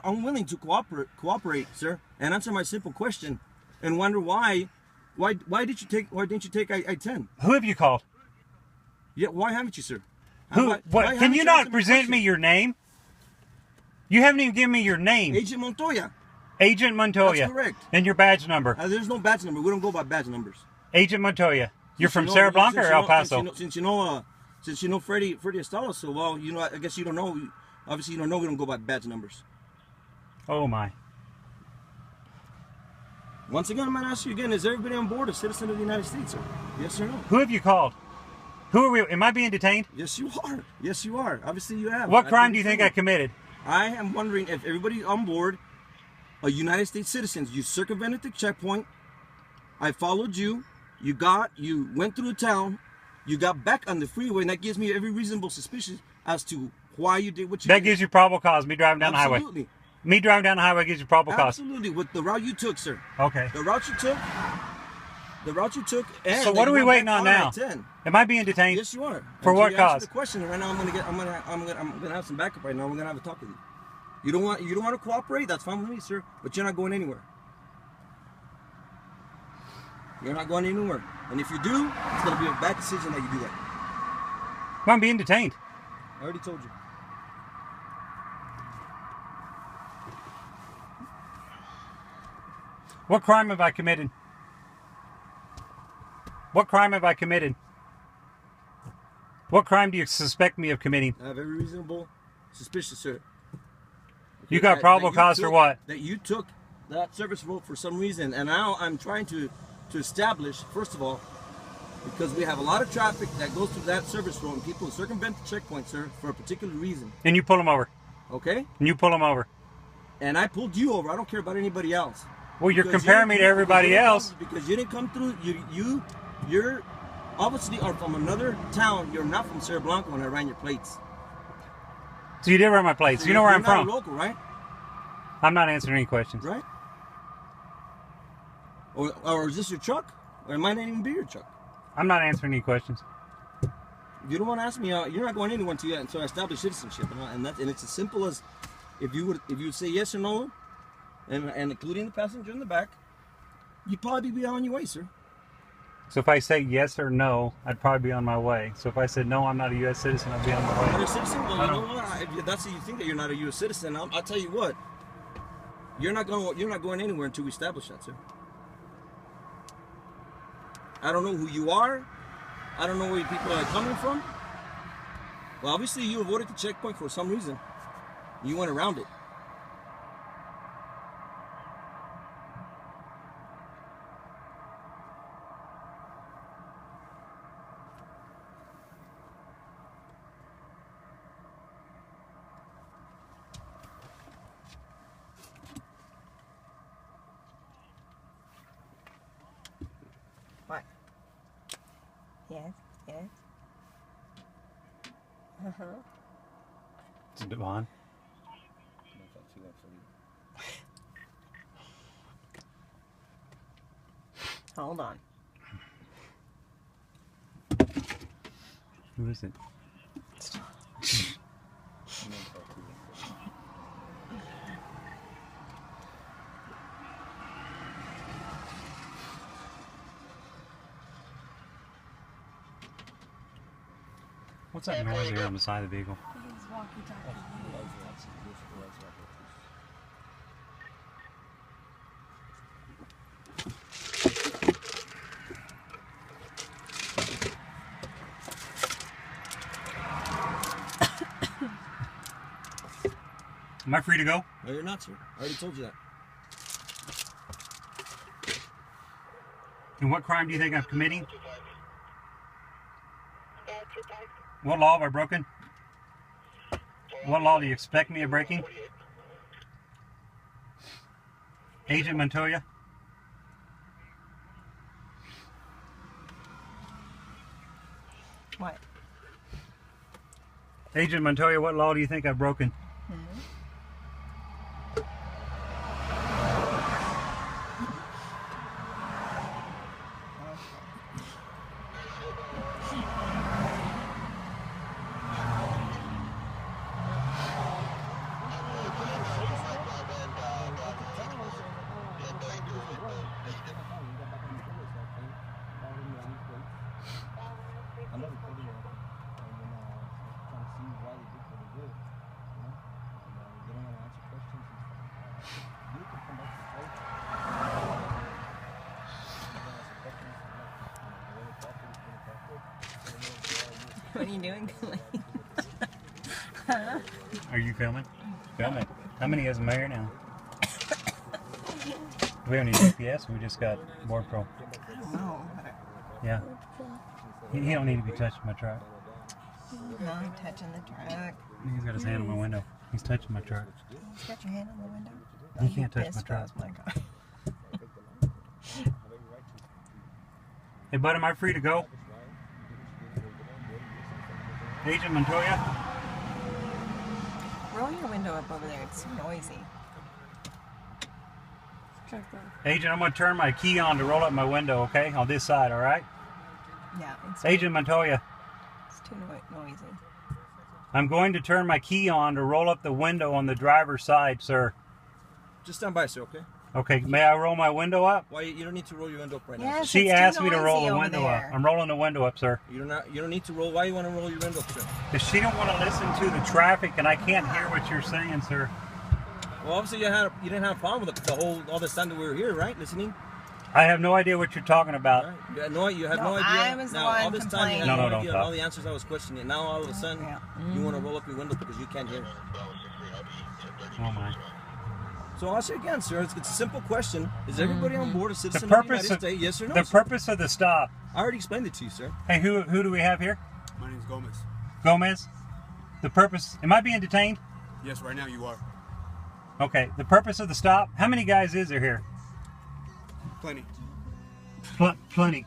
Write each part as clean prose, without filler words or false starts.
I'm willing to cooperate, sir, and answer my simple question, and wonder why didn't you take I-10? Who have you called? Yeah, why haven't you, sir? What? Can you not present me your name? You haven't even given me your name. Agent Montoya. Agent Montoya. That's correct. And your badge number. There's no badge number. We don't go by badge numbers. Agent Montoya. You're from Sierra Blanca or El Paso? Since you know Freddie Estalos, so well, you know, I guess you don't know. Obviously, you don't know we don't go by badge numbers. Oh my. Once again, I'm going to ask you again: is everybody on board a citizen of the United States, sir? Yes or no? Who have you called? Who are we? Am I being detained? Yes, you are. Yes, you are. Obviously, you have. What crime do you think I committed? I am wondering if everybody on board are United States citizens. You circumvented the checkpoint. I followed you. You went through the town. You got back on the freeway, and that gives me every reasonable suspicion as to why you did what you did. That gives you probable cause. Me driving down the highway. Absolutely. Me driving down the highway gives you probable cause. Absolutely. With the route you took, sir. Okay. The route you took. And so what are we waiting on now? I-10. Am I being detained? Yes, you are. For what cause? The question right now. I'm gonna have some backup right now. We're gonna have a talk with you. You don't want to cooperate? That's fine with me, sir. But you're not going anywhere. You're not going anywhere. And if you do, it's gonna be a bad decision that you do that. I'm being detained. I already told you. What crime have I committed? What crime have I committed? What crime do you suspect me of committing? I have every reasonable suspicion, sir. You got probable cause for what? That you took that service road for some reason, and now I'm trying to establish, first of all, because we have a lot of traffic that goes through that service road, and people circumvent the checkpoint, sir, for a particular reason. And you pull them over. Okay? And you pull them over. And I pulled you over. I don't care about anybody else. Well, you're comparing me to everybody else. Because you didn't come through. You're obviously are from another town. You're not from Sierra Blanca when I ran your plates. So you did run my plates. So you know where I'm from. You're local, right? I'm not answering any questions. Right? Or is this your truck? Or it might not even be your truck. I'm not answering any questions. If you don't want to ask me, you're not going anywhere until I establish citizenship, and it's as simple as if you would say yes or no, and including the passenger in the back, you'd probably be on your way, sir. So if I say yes or no, I'd probably be on my way. So if I said no, I'm not a U.S. citizen, I'd be on my way. You're not a citizen? Well, you know what? If that's what you think that you're not a U.S. citizen, I'll tell you what. You're not going anywhere until we establish that, sir. I don't know who you are. I don't know where people are coming from. Well, obviously you avoided the checkpoint for some reason. You went around it. What? Yes, yes. Uh-huh. It's Devon. Hold on. Who is it? What's that noise here on the side of the vehicle? He's walkie-talkie. Am I free to go? No, you're not, sir. I already told you that. And what crime do you think I'm committing? What law have I broken? What law do you expect me of breaking? Agent Montoya? What? Agent Montoya, what law do you think I've broken? What are you doing? Are you filming? Film it. How many is Mayor now? Do we have any GPS? We just got Board Pro. I don't know. Yeah. He don't need to be touching my truck. No, I'm touching the truck. He's got his hand on my window. He's touching my truck. He's got your hand on the window. He Oh, can't touch my pissed truck. us, my God. Hey, bud, am I free to go? Agent Montoya? Roll your window up over there. It's noisy. Agent, I'm going to turn my key on to roll up my window, okay? On this side, all right? Yeah, it's, Agent Montoya, it's too noisy. I'm going to turn my key on to roll up the window on the driver's side, sir. Just stand by, sir, okay? Okay, may I roll my window up? Why you don't need to roll your window up right now. Yes, She it's too asked me to roll noisy the over window there. up. I'm rolling the window up, sir. You don't need to roll. Why you want to roll your window up, sir? Because she don't want to listen to the traffic, and I can't hear what you're saying, sir. Well, obviously you didn't have a problem with it all this time that we were here, right? Listening. I have no idea what you're talking about. Right? You had no No, idea. I was the now one all this time you had complaining. no No, idea don't all talk. the answers I was questioning. Now all of a sudden Yeah. you want to roll up your window because you can't hear. Oh my. So I'll ask you again, sir. It's a simple question. Is everybody on board a The citizen of the purpose United of States? Yes or no? the sir? purpose of the stop. I already explained it to you, sir. Hey, who do we have here? My name's Gomez. Gomez. The purpose. Am I being detained? Yes, right now you are. Okay. The purpose of the stop. How many guys is there here? Plenty. Plenty.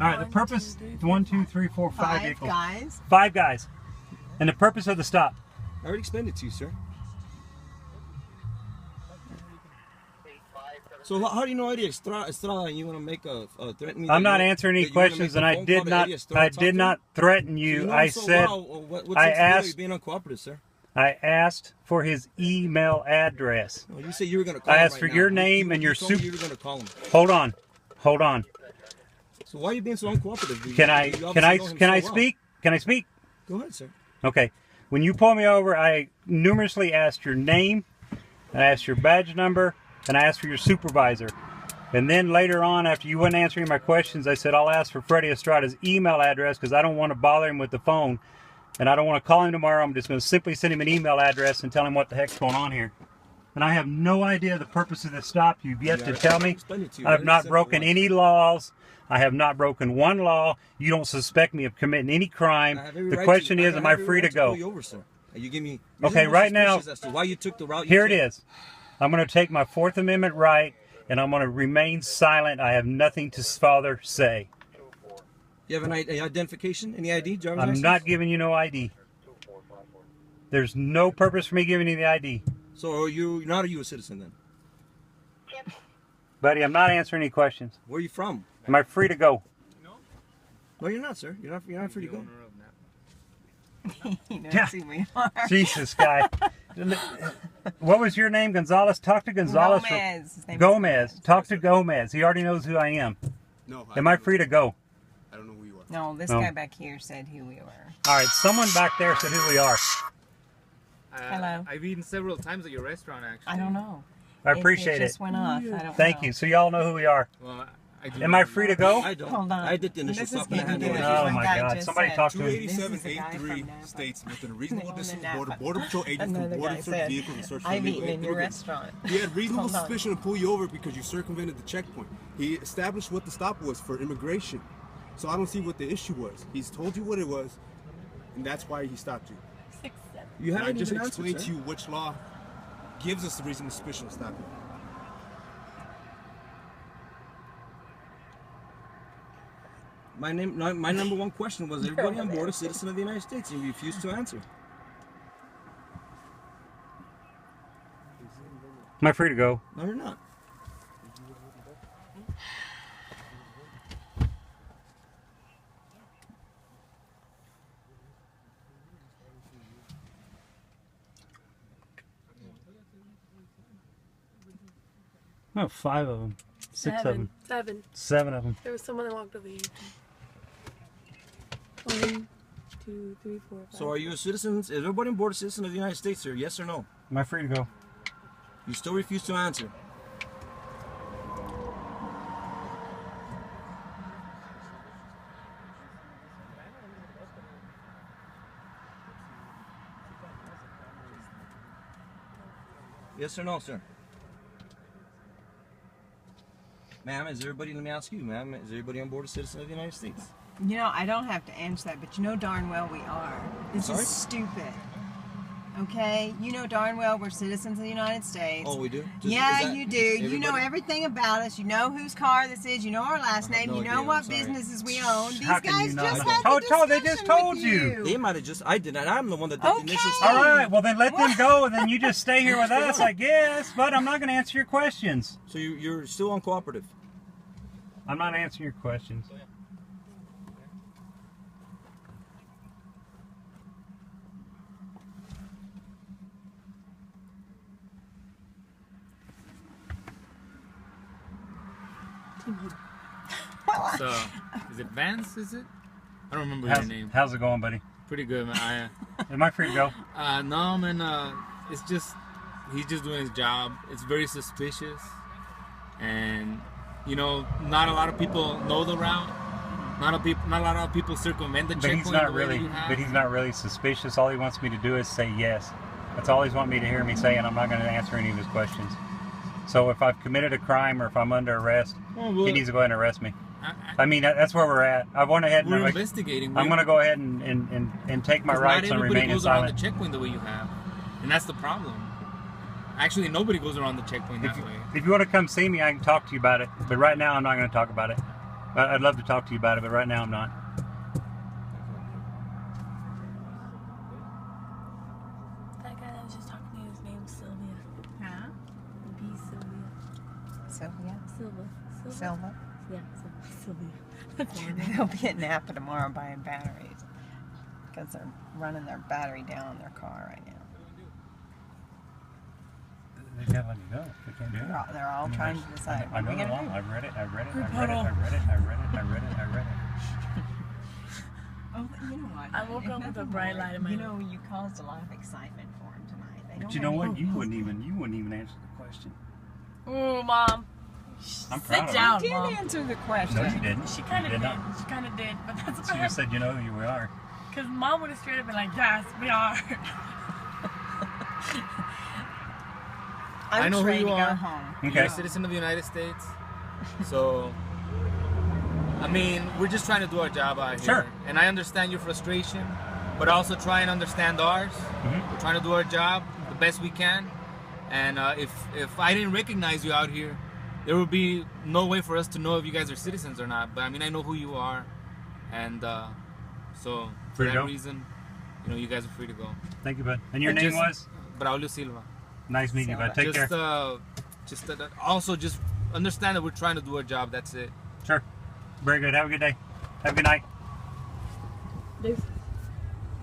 All right. The purpose. 1, 2, 3, 4, 5 Five vehicles. guys. 5 guys. And the purpose of the stop. I already explained it to you, sir. So how do you know Eddie Estrada and you want to make a threat? I'm not answering any questions, and I did not threaten you. I said I asked. Being uncooperative, sir. I asked for his email address. Well, you said you were going to call I him asked right for now. your name and your told me soup. You were going to call him. Hold on. So why are you being so uncooperative? Can I You obviously know him so well. speak? Can I speak? Go ahead, sir. Okay. When you pull me over, I numerously asked your name, I asked your badge number, and I asked for your supervisor. And then later on, after you weren't answering my questions, I said, I'll ask for Freddie Estrada's email address because I don't want to bother him with the phone. And I don't want to call him tomorrow. I'm just going to simply send him an email address and tell him what the heck's going on here. And I have no idea the purpose of this stop. You've yet to tell me. Explain it to you. I have Very not simple broken one. any laws. I have not broken one law. You don't suspect me of committing any crime. I have every The right question to- is, I am have I every free right to go? pull you over, sir. You give me Okay, reasonable right now- suspicions as to why you took the route you Here it took. is. I'm going to take my Fourth Amendment right, and I'm going to remain silent. I have nothing to further say. You have an identification? Any ID? Driver's I'm license? not giving you no ID. There's no purpose for me giving you the ID. So you're not a U.S. citizen then? Buddy, I'm not answering any questions. Where are you from? Am I free to go? No, you're not, sir. You're not free to go. You know, Yeah. see we are. Jesus, guy. What was your name? Gonzalez? Talk to Gonzalez. Gomez. His name is Gomez. Talk to Gomez. He already knows who I am. No. Am I free to go? I don't know who you are. No, this No. guy back here said who we were. All right, someone back there said who we are. Hello. I've eaten several times at your restaurant, actually. I don't know. I appreciate It it. just went off. I don't Thank know. you. So y'all know who we are. Well, I do Am I free to go? I don't. Hold on. I did the initial This is stop and I had no getting idea. Oh One my guy God! just Somebody said- talk to him. This is a guy 28783 from Napa. states within a reasonable Name distance on of the border patrol agents Another from border guy search said, vehicles and search for I've illegal eaten in your immigrants. restaurant. He had reasonable Hold on. suspicion to pull you over because you circumvented the checkpoint. He established what the stop was for immigration. So I don't see what the issue was. He's told you what it was, and that's why he stopped you. You And I haven't just even explained answered, to sir. you which law gives us the reasonable suspicion to stop you. My number one question was everybody on board a citizen of the United States, and you refused to answer. Am I free to go? No, you're not. No, 5 of them. 6 of them. 7. 7 of them. There was someone that walked over here. 1, 2, 3, 4, 5. So are you a citizen? Is everybody on board a citizen of the United States, sir? Yes or no? Am I free to go? You still refuse to answer. Yes or no, sir? Ma'am, is everybody, let me ask you, ma'am, is everybody on board a citizen of the United States? You know, I don't have to answer that, but you know darn well we are. This Sorry? is stupid. Okay? You know darn well we're citizens of the United States. Oh, we do? Yeah, you do. You know everybody? everything about us. You know whose car this is. You know our last I have name. no You know idea. I'm what sorry. businesses we own. These How can guys you not? just I had don't. the They just discussion told with you. They might have just, I did not. I'm the one that did the initial Okay. study. All right, well then let them go, and then you just stay here with us, I guess. But I'm not going to answer your questions. So you're still uncooperative. I'm not answering your questions. So, is it Vance? Is it? I don't remember How's, your name. how's it going, buddy? Pretty good, man. Am I free to go? No, man. It's just he's just doing his job. It's very suspicious, and you know, not a lot of people know the route. Not a lot of people circumvent the But checkpoint. he's not the way really. that you have. But he's not really suspicious. All he wants me to do is say yes. That's all he's wanting me to hear me say, and I'm not going to answer any of his questions. So if I've committed a crime or if I'm under arrest, Well, he needs to go ahead and arrest me. I mean, that's where we're at. I went ahead and We're investigating. I'm going to go ahead and take my rights and Not remain everybody in goes around silence. the checkpoint the way you have, and that's the problem. Actually, nobody goes around the checkpoint that way. If you want to come see me, I can talk to you about it. But right now, I'm not going to talk about it. I'd love to talk to you about it, but right now, I'm not. That guy that was just talking to me, his name's Sylvia. Huh? B. Sylvia. Silva. Silva? Silva. Yeah, Sylvia. That's her name. They'll be at Napa tomorrow buying batteries because they're running their battery down on their car right now. They can't let me go. They can't do it. They're all trying to decide I what know we're the going law. to do. I've read it. I've read it. Hold I've read it. on. I've read it. I've read it. I've read it. I've read it. Oh, you know what? I woke If up with a nothing bright more, light in my You know, you caused a lot of excitement for him tonight. They But don't you know have what? any- You wouldn't even answer the question. Ooh, Mom. I'm proud Sit of down, Did Mom. answer the question. No, you didn't. She kind You of did did. not. She kind of did, but that's She okay. just said, you know who you are. Because Mom would have straight up been like, yes, we are. I'm I know who ready you to go are. home. You're Okay. a citizen of the United States, so I mean, we're just trying to do our job out here. Sure. And I understand your frustration, but also try and understand ours. Mm-hmm. We're trying to do our job the best we can. And if I didn't recognize you out here, there would be no way for us to know if you guys are citizens or not. But I mean, I know who you are, and so for Free to that go? reason, you know, you guys are free to go. Thank you, bud. And your And name just- was? Braulio Silva. Nice meeting you, bud. Take care. Also just understand that we're trying to do our job. That's it. Sure. Very good. Have a good day. Have a good night. There's